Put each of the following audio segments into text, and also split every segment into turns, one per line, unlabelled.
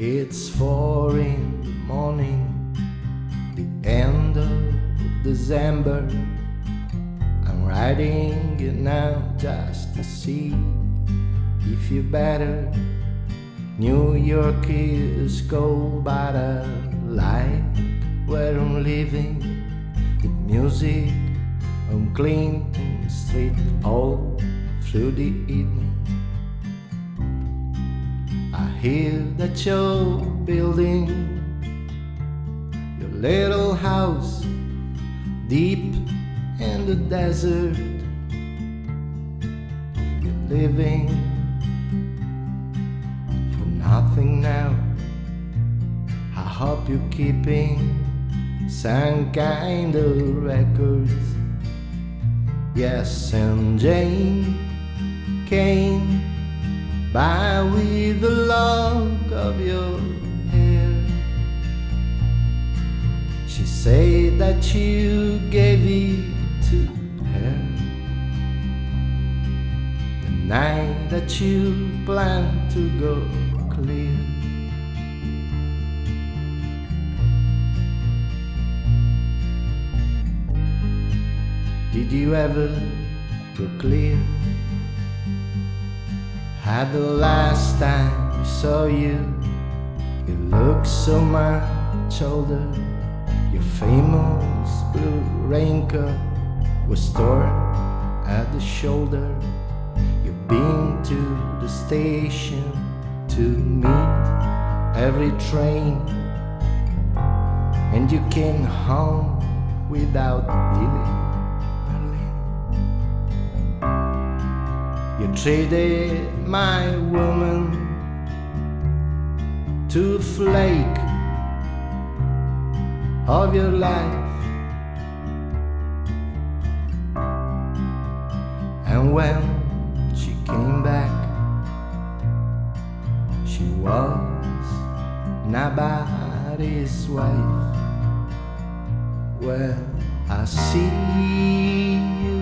It's 4 in the morning, the end of December. I'm writing it now just to see if you better. New York is cold, but I like where I'm living. The music on Clinton Street all through the evening. I hear that you're building your little house deep in the desert. You're living for nothing now. I hope you're keeping some kind of records. Yes, and Jane came by with the lock of your hair. She said that you gave it to her the night that you planned to go clear. Did you ever go clear? Had the last time we saw you, you looked so much older. Your famous blue raincoat was torn at the shoulder. You've been to the station to meet every train, and you came home without Lily. You traded my woman to a flake of your life, and when she came back, she was nobody's wife. Well, I see you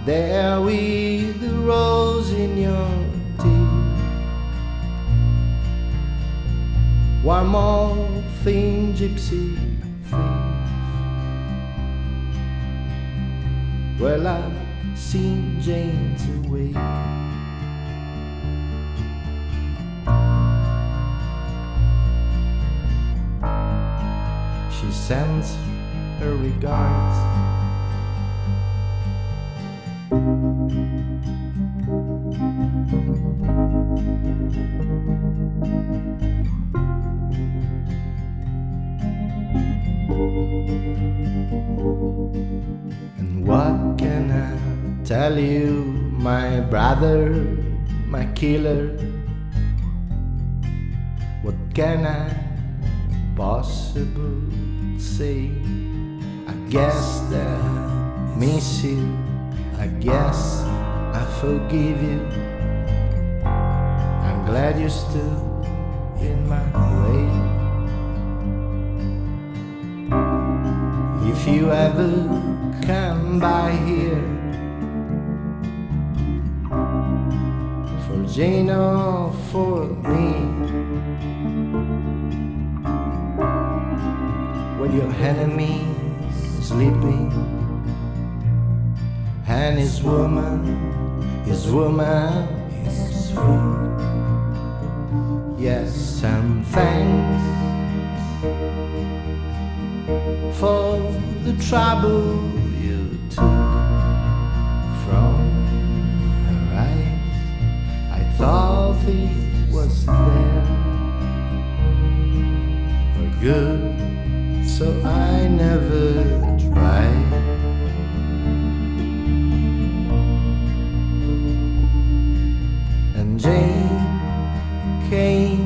there with the rose in your teeth. One more thing, gypsy thief. Well, I've seen Jane's awake. She sends her regards. And what can I tell you, my brother, my killer? What can I possibly say? I guess that I miss you, I guess I forgive you. I'm glad you stood in my way. If you ever come by here for Jane or for me, when your enemy is sleeping and his woman is free. Yes, and thanks for the trouble you took from her eyes. I thought it was there for good, so I never tried. And Jane came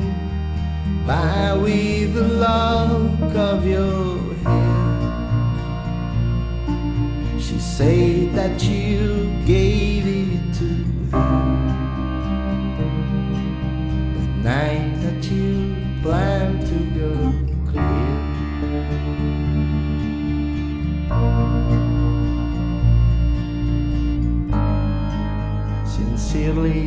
by with the lock of your hair. She said that you gave it to her the night that you planned to go clear. Sincerely,